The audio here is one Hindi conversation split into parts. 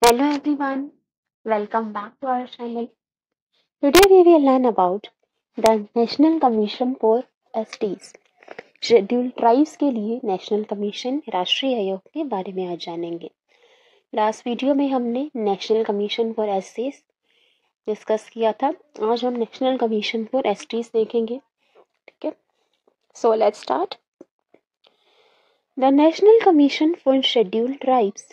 Hello everyone, welcome back to our channel. Today we will learn about the National Commission for STs. Scheduled tribes के लिए नेशनल कमीशन राष्ट्रीय आयोग के बारे में आज जानेंगे। लास्ट वीडियो में हमने नेशनल कमीशन फॉर एससीज डिस्कस किया था। आज हम नेशनल कमीशन फॉर एसटीज देखेंगे। ठीक है, so let's start. The national commission for scheduled tribes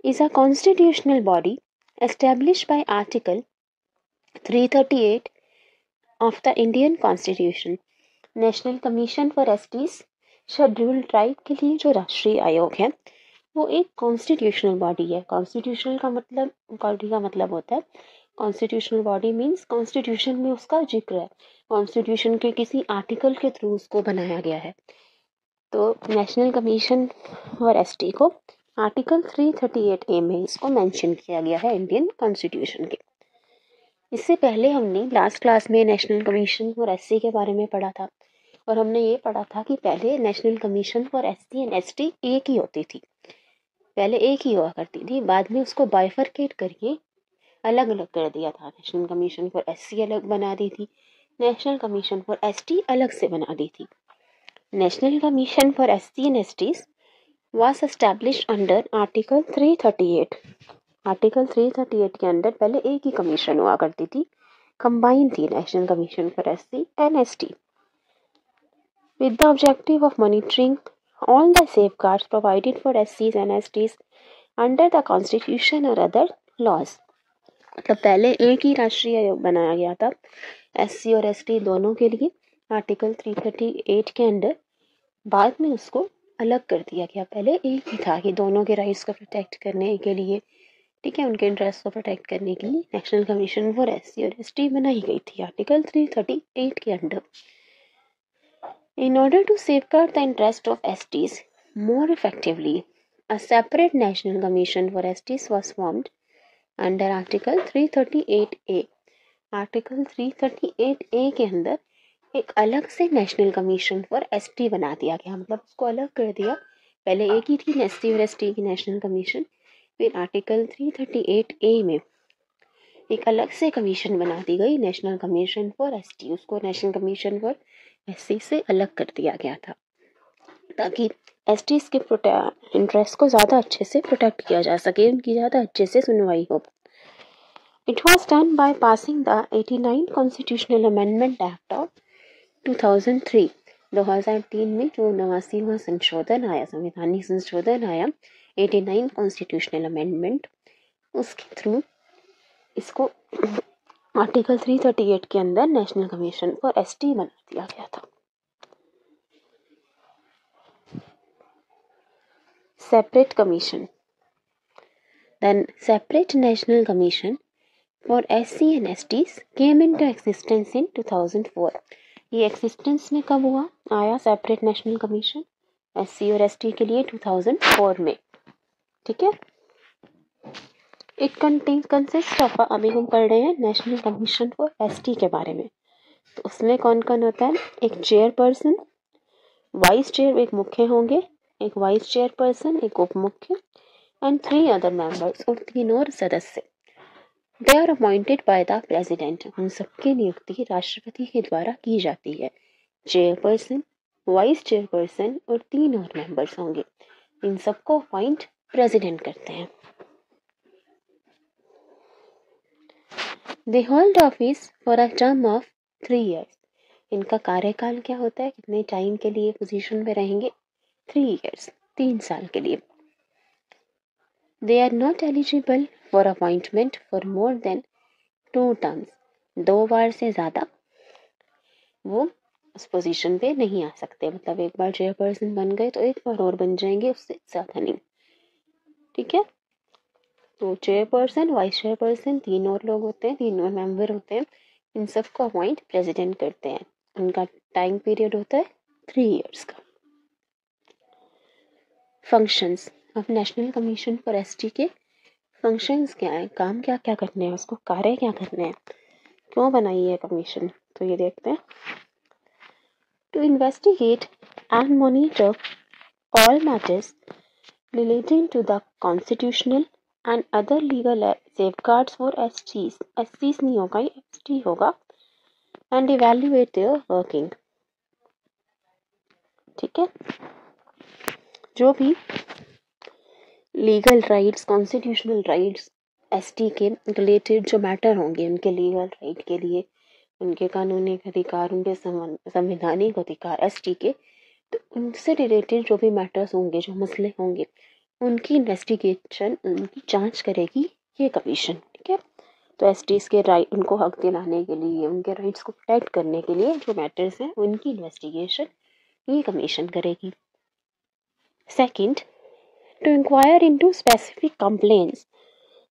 is a constitutional body established by Article 338 of the Indian Constitution. National commission for STs scheduled tribe के लिए जो राष्ट्रीय आयोग है वो एक कॉन्स्टिट्यूशनल बॉडी है। कॉन्स्टिट्यूशनल का मतलब बॉडी का मतलब होता है, कॉन्स्टिट्यूशनल बॉडी मीन्स कॉन्स्टिट्यूशन में उसका जिक्र है, कॉन्स्टिट्यूशन के किसी आर्टिकल के थ्रू उसको बनाया गया है। तो नेशनल कमीशन फॉर एसटी को आर्टिकल 338A में इसको मेंशन किया गया है इंडियन कॉन्स्टिट्यूशन के। इससे पहले हमने लास्ट क्लास में नेशनल कमीशन फॉर एससी के बारे में पढ़ा था और हमने ये पढ़ा था कि पहले national commission for SC and ST एक ही होती थी, पहले एक ही हुआ करती थी, बाद में उसको बाइफरकेट करके अलग अलग कर दिया था। नेशनल कमीशन फॉर एससी अलग बना दी थी, नेशनल कमीशन फॉर एसटी अलग से बना दी थी। National commission for SC and STs was established under Article 338. Article 338 के अंदर पहले एक ही कमीशन हुआ करती थी, कंबाइन थी national commission for SC and ST, with the objective of monitoring all the safeguards provided for SCs and STs under the Constitution or other laws. मतलब पहले एक ही राष्ट्रीय आयोग बनाया गया था एससी और एसटी दोनों के लिए आर्टिकल 338 के अंदर, बाद में उसको अलग कर दिया गया। पहले एक ही था कि दोनों के राइट्स को प्रोटेक्ट करने के लिए, ठीक है, उनके इंटरेस्ट को प्रोटेक्ट करने के लिए नेशनल कमीशन फॉर एससी और एसटी बनाई गई थी आर्टिकल 338 के under. In order to safeguard the interest of STs more effectively a separate national commission for STs was formed under article 338A। Article 338A के अंदर एक अलग से नेशनल कमीशन फॉर एसटी बना दिया गया, मतलब उसको अलग कर दिया। पहले एक ही थी एससी और एसटी की नेशनल कमीशन, फिर आर्टिकल 338A में एक अलग से कमीशन बना दी गई नेशनल कमीशन फॉर एसटी, उसको नेशनल कमीशन फॉर एससी से अलग कर दिया गया था ताकि एसटीज के इंटरेस्ट को ज़्यादा अच्छे से प्रोटेक्ट किया जा सके, उनकी ज़्यादा अच्छे से सुनवाई हो। It was done by passing the 89 constitutional amendment act of 2003। 2003 में जो 89वां संशोधन आया, संवैधानिक संशोधन आया 89 कॉन्स्टिट्यूशनल अमेंडमेंट, उसके थ्रू इसको आर्टिकल 338 के अंदर नेशनल कमीशन फॉर एसटी बना दिया गया था। Separate commission, then separate national commission for SC and STs came into existence in 2004। ये एक्सिस्टेंस में कब हुआ, आया सेपरेट नेशनल कमीशन एससी और एसटी के लिए 2004 में, ठीक है। इट कंसिस्ट ऑफ, अभी हम पढ़ रहे हैं नेशनल कमीशन फॉर एसटी के बारे में, तो उसमें कौन कौन होता है, एक चेयरपर्सन, वाइस चेयर, एक मुख्य होंगे, एक वाइस चेयरपर्सन, एक उप मुख्य एंड 3 अदर मेंबर्स, और 3 और सदस्य। They are appointed by the president, उन सबकी नियुक्ति राष्ट्रपति के द्वारा की जाती है। चेयरपर्सन, वाइस चेयरपर्सन और 3 और मेंबर्स होंगे, इन सबको अपॉइंट प्रेसिडेंट करते हैं। They hold office for a term of 3 years। इनका कार्यकाल क्या होता है, कितने टाइम के लिए पोजीशन पे रहेंगे, 3 years, 3 साल के लिए। They are not eligible for appointment for more than 2 terms। 2 बार से ज़्यादा वो उस पोजीशन पे नहीं आ सकते, मतलब एक बार चेयरपर्सन बन गए तो एक बार और बन जाएंगे, उससे ज़्यादा नहीं, ठीक है। तो चेयरपर्सन, वाइस चेयरपर्सन, 3 और लोग होते हैं, 3 और मेंबर होते हैं, इन सबको अपॉइंट प्रेसिडेंट करते हैं। उनका टाइम पीरियड होता है 3 years का। Functions of national commission for ST के फंक्शंस क्या है, काम क्या क्या करने हैं, उसको कार्य क्या करने हैं, क्यों बनाई है कमीशन, तो ये देखते हैं। To investigate and monitor all matters relating to the constitutional and other legal safeguards for STs, STs नहीं होगा, ये एसटी होगा, एंड इवैल्यूएट देयर वर्किंग। ठीक है, जो भी legal rights, constitutional rights ST के रिलेटेड जो मैटर होंगे, उनके लीगल राइट के लिए, उनके कानूनी अधिकार, उनके संवैधानिक अधिकार एसटी के, तो उनसे रिलेटेड जो भी मैटर्स होंगे, जो मसले होंगे, उनकी इन्वेस्टिगेशन, उनकी जांच करेगी ये कमीशन। ठीक है, तो एसटीज के राइट, उनको हक दिलाने के लिए, उनके राइट्स को प्रोटेक्ट करने के लिए जो मैटर्स हैं, उनकी इन्वेस्टिगेशन ये कमीशन करेगी। Second, to inquire into specific complaints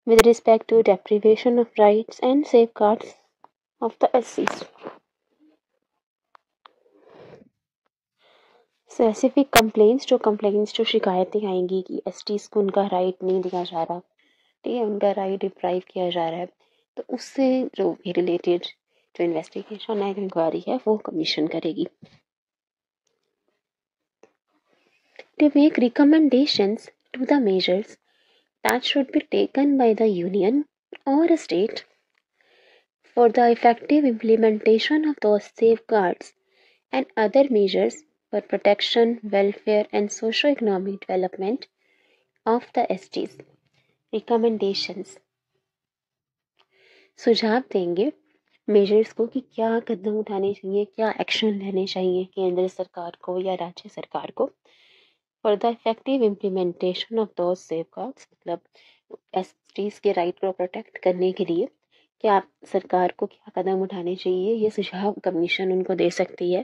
with respect to deprivation of rights and safeguards of the SCs. Specific complaints, जो शिकायतें आएंगी कि एसटीज को उनका राइट नहीं दिया जा रहा, ठीक है, उनका राइट डिप्राइव किया जा रहा है, तो उससे जो भी रिलेटेड जो इन्वेस्टिगेशन है, इंक्वायरी है, वो कमीशन करेगी। To make recommendations to the measures that should be taken by the union or a state for the effective implementation of those safeguards and other measures for protection, welfare and socio-economic development of the STs. Recommendations, सुझाव देंगे मेजर्स को कि क्या कदम उठाने चाहिए, क्या एक्शन लेने चाहिए केंद्र सरकार को या राज्य सरकार को, for the effective implementation of those safeguards, मतलब एसटीज के राइट को प्रोटेक्ट करने के लिए क्या सरकार को क्या कदम उठाने चाहिए, ये सुझाव कमीशन उनको दे सकती है।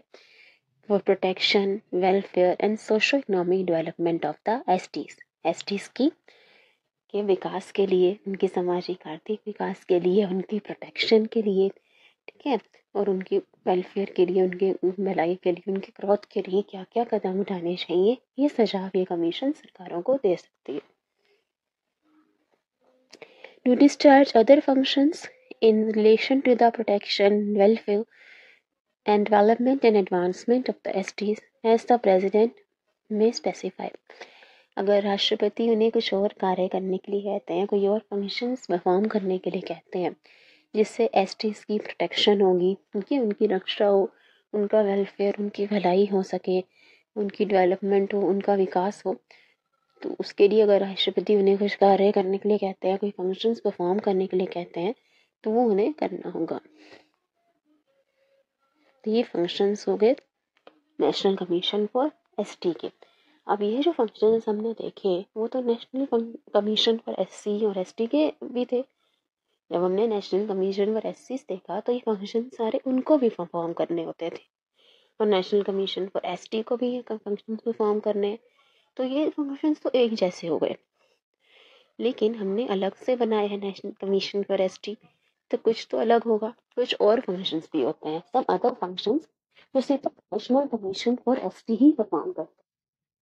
For protection, welfare and socio economic development of the STs, STs की के विकास के लिए, उनके सामाजिक आर्थिक विकास के लिए, उनकी प्रोटेक्शन के लिए, ठीक है, और उनके वेलफेयर के लिए, उनके भलाई के लिए, उनके ग्रोथ के लिए क्या क्या कदम उठाने चाहिए, ये सुझाव ये कमीशन सरकारों को दे सकती है। To discharge other functions in relation to the protection, welfare and development and advancement of the STs as the president may specify. अगर राष्ट्रपति उन्हें कुछ और कार्य करने के लिए कहते हैं, कोई और फंक्शंस परफॉर्म करने के लिए कहते हैं, जिससे एसटीज की प्रोटेक्शन होगी, उनकी रक्षा हो, उनका वेलफेयर, उनकी भलाई हो सके, उनकी डेवलपमेंट हो, उनका विकास हो, तो उसके लिए अगर राष्ट्रपति उन्हें कुछ कार्य करने के लिए कहते हैं, कोई फंक्शंस परफॉर्म करने के लिए कहते हैं, तो वो उन्हें करना होगा। तो ये फंक्शंस हो गए नेशनल कमीशन फॉर एसटी के। अब ये जो फंक्शंस हमने देखे वो तो नेशनल कमीशन फॉर एससी और एसटी के भी थे। जब हमने नेशनल कमीशन फॉर एससी देखा तो ये फंक्शन सारे उनको भी परफॉर्म करने होते थे, और नेशनल कमीशन फॉर एसटी को भी ये फंक्शन परफॉर्म करने, तो ये फंक्शंस तो एक जैसे हो गए। लेकिन हमने अलग से बनाए हैं नेशनल कमीशन फॉर एसटी, तो कुछ तो अलग होगा, कुछ और फंक्शंस भी होते हैं, सम अदर फंक्शंस जो सिर्फ national commission for ST he perform करते हैं।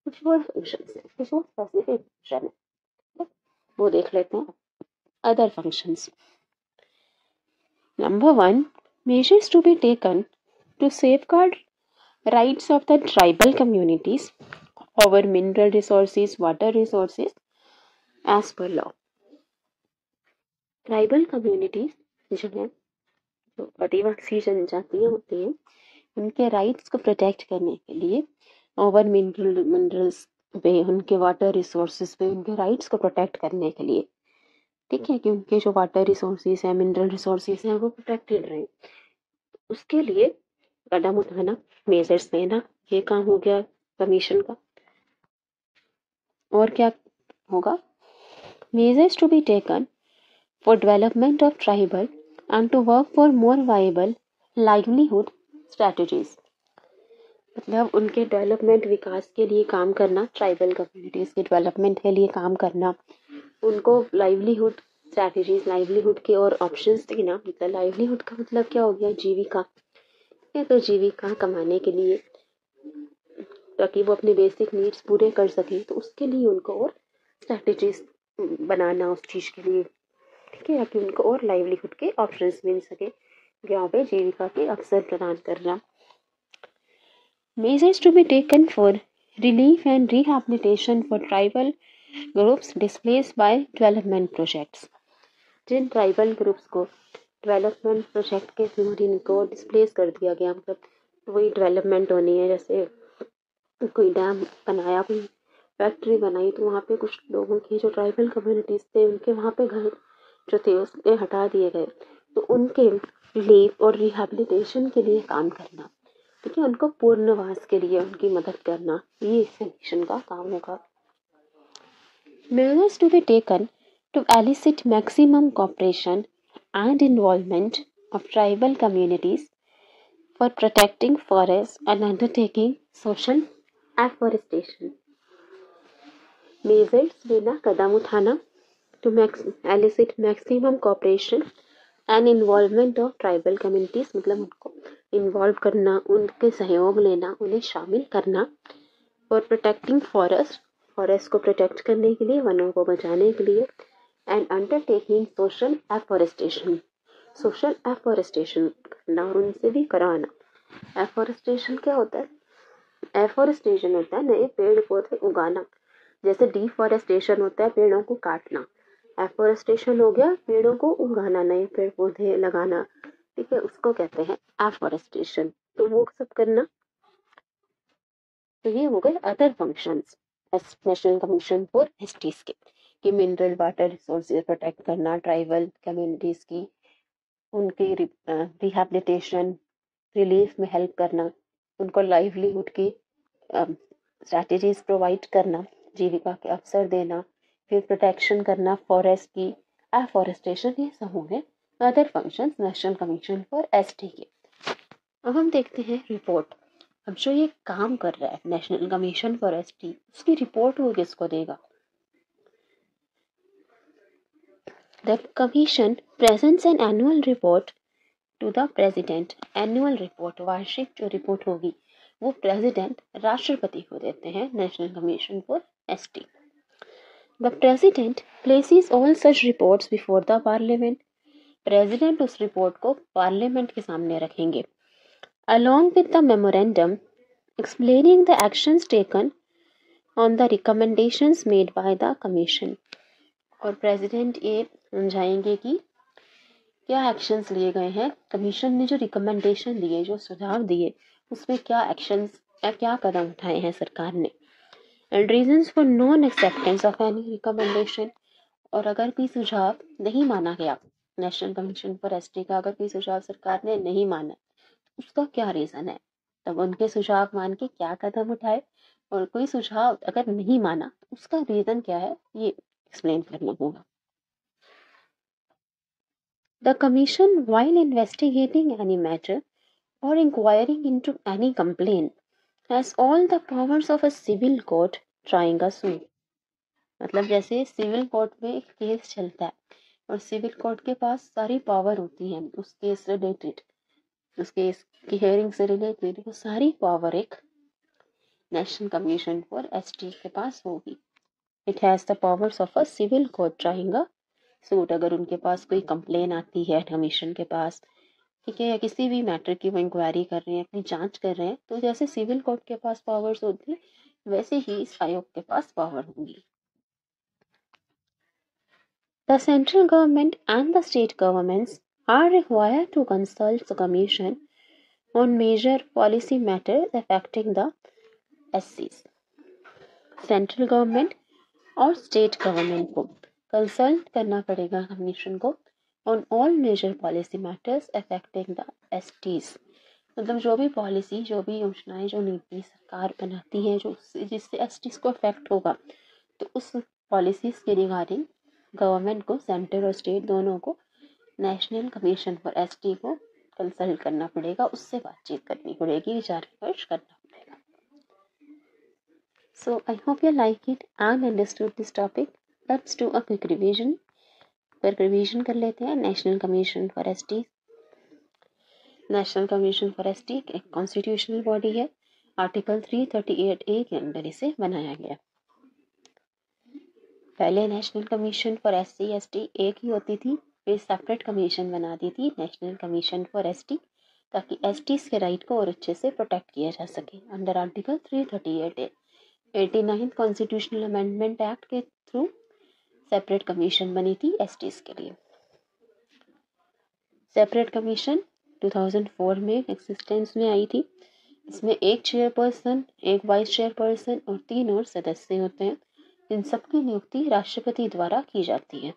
कुछ और फंक्शंस हैं, कुछ और स्पेसिफिक फंक्शन है, वो देख लेते हैं। Other functions, number 1, measures to be taken to safeguard rights of the tribal communities over mineral resources, water resources as per law. Tribal communities जो है, जो आदिवासी जनजातियाँ होती हैं, उनके राइट्स को प्रोटेक्ट करने के लिए ओवर मिनरल्स पे, उनके वाटर रिसोर्सेज पे, उनके राइट्स को प्रोटेक्ट करने के लिए, ठीक है, कि उनके जो वाटर रिसोर्सेज हैं, मिनरल रिसोर्सेज हैं, वो प्रोटेक्टेड रहे, उसके लिए कदम उठाना, मेजर्स लेना, ये काम हो गया कमीशन का। और क्या होगा, measures to be taken for development of tribal and to work for more viable livelihood strategies, मतलब उनके डेवलपमेंट, विकास के लिए काम करना, ट्राइबल कम्युनिटीज के डेवलपमेंट के लिए काम करना, उनको लाइवलीहुड स्ट्रैटेजीज, लाइवलीहुड के और ऑप्शंस देना। मतलब लाइवलीहुड का मतलब क्या हो गया, जीविका, या तो जीविका कमाने के लिए, ताकि वो अपने बेसिक नीड्स पूरे कर सके, तो उसके लिए उनको और स्ट्रैटेजीज बनाना उस चीज़ के लिए, ठीक है, ताकि उनको और लाइवलीहुड के ऑप्शंस मिल सके, यहाँ पे जीविका के अवसर प्रदान करना। Measures to be taken for relief and rehabilitation for tribal groups displace by development projects. जिन ट्राइबल ग्रुप्स को डेवलपमेंट प्रोजेक्ट के थ्रू जिनको डिस्प्लेस कर दिया गया, मतलब वही डेवलपमेंट होनी है, जैसे कोई डैम बनाया, कोई फैक्ट्री बनाई, तो वहाँ पे कुछ लोगों की जो ट्राइबल कम्युनिटीज थे उनके वहाँ पे घर जो थे उसके हटा दिए गए, तो उनके रिलीफ और रिहैबिलिटेशन के लिए काम करना, ठीक है, उनको पुनर्वास के लिए उनकी मदद करना, ये इस मिशन का काम होगा। Measures to be taken to elicit maximum cooperation and involvement of tribal communities for protecting forests and undertaking social afforestation. Measures लेना, कदम उठाना to elicit maximum cooperation and involvement of tribal communities, मतलब उनको इन्वॉल्व करना, उनके सहयोग लेना, उन्हें शामिल करना, फॉर प्रोटेक्टिंग फॉरेस्ट को प्रोटेक्ट करने के लिए, वनों को बचाने के लिए, एंड अंडरटेकिंग सोशल एफॉरेस्टेशन करना और उनसे भी कराना। एफॉरेस्टेशन क्या होता है? एफॉरेस्टेशन होता है नए पेड़ पौधे उगाना, जैसे डिफॉरेस्टेशन होता है पेड़ों को काटना, एफॉरेस्टेशन हो गया पेड़ों को उगाना, नए पेड़ पौधे लगाना, ठीक है, उसको कहते हैं एफॉरेस्टेशन। तो वो सब करना। तो ये हो गए other functions national commission for STs के, कि मिनरल वाटर रिसोर्सेज प्रोटेक्ट करना, ट्राइबल कम्युनिटीज की उनकी रिहैबिलिटेशन रिलीफ में हेल्प करना, उनको लाइवलीहुड की स्ट्रैटेजीज प्रोवाइड करना, जीविका के अवसर देना, फिर प्रोटेक्शन करना फॉरेस्ट की, एफॉरेस्टेशन, ये सब हो गए other functions national commission for ST के। अब हम देखते हैं रिपोर्ट। अब जो ये काम कर रहा है नेशनल कमीशन फॉर एसटी, उसकी रिपोर्ट वो किसको देगा? The commission presents an annual report to the president. Annual report, वार्षिक जो रिपोर्ट होगी वो प्रेसिडेंट राष्ट्रपति को देते हैं national commission for ST. The president places all such reports before the parliament. President उस रिपोर्ट को पार्लियामेंट के सामने रखेंगे, along with the memorandum explaining the actions taken on the recommendations made by the commission। और प्रेसिडेंट ये समझाएंगे कि क्या एक्शंस लिए गए हैं, कमीशन ने जो रिकमेंडेशन दिए, जो सुझाव दिए, उसमें क्या एक्शंस या क्या कदम उठाए हैं सरकार ने, and reasons for non acceptance of any recommendation. और अगर कोई सुझाव नहीं माना गया नेशनल कमीशन फॉर एसटी का, अगर कोई सुझाव सरकार ने नहीं माना, उसका क्या रीज़न है, तब उनके सुझाव मान के क्या कदम उठाए, और कोई सुझाव अगर नहीं माना उसका रीज़न क्या है, ये एक्सप्लेन करना होगा। The commission while investigating any matter or inquiring into any complaint has all the powers of a civil court trying a suit। मतलब जैसे सिविल कोर्ट में एक केस चलता है और सिविल कोर्ट के पास सारी पावर होती है उस केस रिलेटेड, उस केस की हेयरिंग से रिलेटेड, वो सारी पावर एक नेशनल कमीशन फॉर एसटी के पास होगी। It has the powers of a civil court trying a suit. अगर उनके पास कोई कंप्लेन आती है कमीशन के पास, ठीक है, या किसी भी मैटर की वो इंक्वायरी कर रहे हैं, अपनी जांच कर रहे हैं, तो जैसे सिविल कोर्ट के पास पावर्स होती है वैसे ही इस आयोग के पास पावर होंगी। The central government and the state governments are required to consult the commission on major policy matters affecting the एससीज। सेंट्रल गवर्नमेंट और स्टेट गवर्नमेंट को कंसल्ट करना पड़ेगा कमीशन को on all major policy matters affecting the STs. मतलब जो भी पॉलिसी, जो भी योजनाएं, जो नीति सरकार बनाती है जो जिससे एसटीज को अफेक्ट होगा, तो उस पॉलिसीज के रिगार्डिंग गवर्नमेंट को, सेंटर और स्टेट दोनों को, नेशनल कमीशन फॉर एसटी को कंसल्ट करना पड़ेगा, उससे बातचीत करनी पड़ेगी, विचार विमर्श करना पड़ेगा। So I hope you like it and understood this topic. Let's do a quick revision. फिर रिवीजन कर लेते हैं। National commission for ST, national commission for ST एक कॉन्स्टिट्यूशनल बॉडी है, आर्टिकल 338A के अंदर इसे बनाया गया। पहले national commission for SC ST एक ही होती थी, फिर सेपरेट कमीशन बना दी थी नेशनल कमीशन फॉर एसटी, ताकि एसटीज के राइट को और अच्छे से प्रोटेक्ट किया जा सके under article 338A। 89th constitutional amendment act के थ्रू सेपरेट कमीशन बनी थी एसटीज के लिए। सेपरेट कमीशन 2004 में एक्सिस्टेंस में आई थी। इसमें एक चेयरपर्सन, एक वाइस चेयरपर्सन और 3 और सदस्य होते हैं। इन सबकी नियुक्ति राष्ट्रपति द्वारा की जाती है।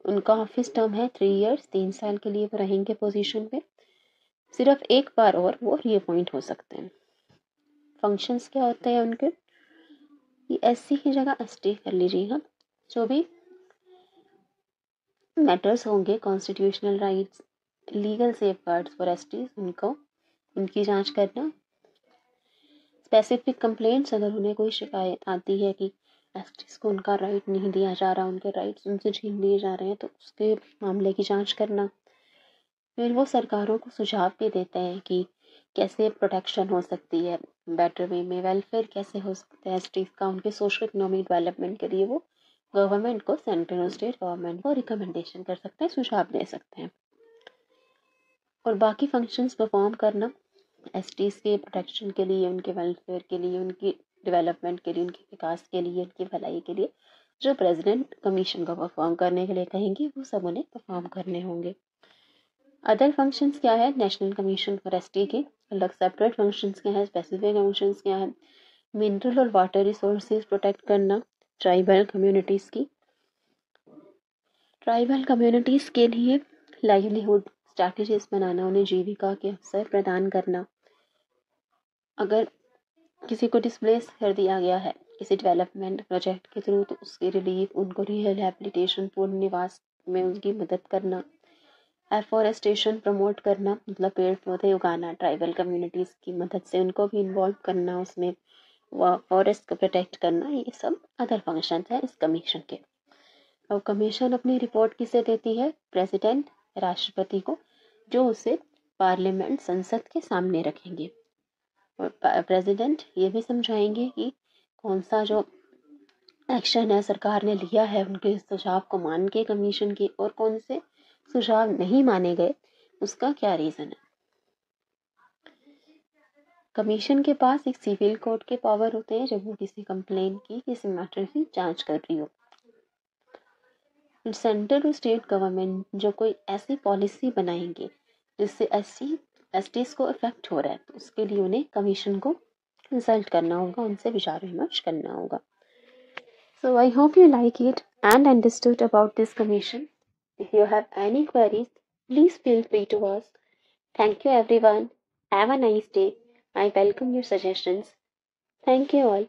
उनका ऑफिस टर्म है 3 इयर्स, 3 साल के लिए वो रहेंगे पोजीशन पे। सिर्फ एक बार और वो रीअपॉइंट हो सकते हैं। फंक्शंस क्या होते हैं उनके, ये एससी की जगह एसटी कर लीजिएगा। जो भी मैटर्स होंगे, constitutional rights, legal safeguards for STs, उनकी जांच करना। स्पेसिफिक कंप्लेंट्स, अगर उन्हें कोई शिकायत आती है कि एसटीज को उनका राइट नहीं दिया जा रहा, उनके राइट्स उनसे छीन लिए जा रहे हैं, तो उसके मामले की जांच करना। फिर वो सरकारों को सुझाव भी देते हैं कि कैसे प्रोटेक्शन हो सकती है बेटर वे में, वेलफेयर कैसे हो सकता है एसटीज का, उनके सोशल इकोनॉमिक डेवलपमेंट के लिए वो गवर्नमेंट को, सेंट्रल और स्टेट गवर्नमेंट को रिकमेंडेशन कर सकते हैं, सुझाव दे सकते हैं। और बाकी फंक्शंस परफॉर्म करना एसटीज के प्रोटेक्शन के लिए, उनके वेलफेयर के लिए, उनकी डेवलपमेंट के लिए, उनके विकास के लिए, उनकी भलाई के लिए जो प्रेसिडेंट कमीशन को परफॉर्म करने के लिए कहेंगे वो सब उन्हें परफॉर्म करने होंगे। अदर फंक्शंस क्या है नेशनल कमीशन फॉर एसटी के, अलग सेपरेट फंक्शंस क्या है, स्पेसिफिक फंक्शंस क्या है। मिनरल और वाटर रिसोर्सेज प्रोटेक्ट करना ट्राइबल कम्युनिटीज़ की। ट्राइबल कम्युनिटीज़ के लिए लाइवलीहुड स्ट्रैटेजीज बनाना, उन्हें जीविका के अवसर प्रदान करना। अगर किसी को डिस्प्लेस कर दिया गया है किसी डेवलपमेंट प्रोजेक्ट के थ्रू, तो उसकी रिलीफ, उनको रिहेबिलिटेशन, पूर्ण निवास में उनकी मदद करना। एफॉरेस्टेशन प्रमोट करना, मतलब पेड़ पौधे उगाना ट्राइबल कम्युनिटीज़ की मदद से, उनको भी इन्वॉल्व करना उसमें, फॉरेस्ट को प्रोटेक्ट करना। ये सब अदर फंक्शन है इस कमीशन के। और कमीशन अपनी रिपोर्ट किसे देती है, प्रेसिडेंट, राष्ट्रपति को, जो उसे पार्लियामेंट, संसद के सामने रखेंगे। और प्रेसिडेंट ये भी समझाएंगे कि कौन सा जो एक्शन है सरकार ने लिया है उनके सुझाव को मान के कमीशन की, और कौन से सुझाव नहीं माने गए, उसका क्या रीज़न है। कमीशन के पास एक सिविल कोर्ट के पावर होते हैं जब वो किसी कंप्लेन की, किसी मैटर की जांच कर रही हो। सेंट्रल और स्टेट गवर्नमेंट जो कोई ऐसी पॉलिसी बनाएंगे जिससे एसटीज को इफेक्ट हो रहा है, तो उसके लिए उन्हें कमीशन को कंसल्ट करना होगा, उनसे विचार विमर्श करना होगा। So I hope you like it and understood about this commission. If you have any queries, please feel free to ask. Thank you everyone. Have a nice day. I welcome your suggestions. Thank you all.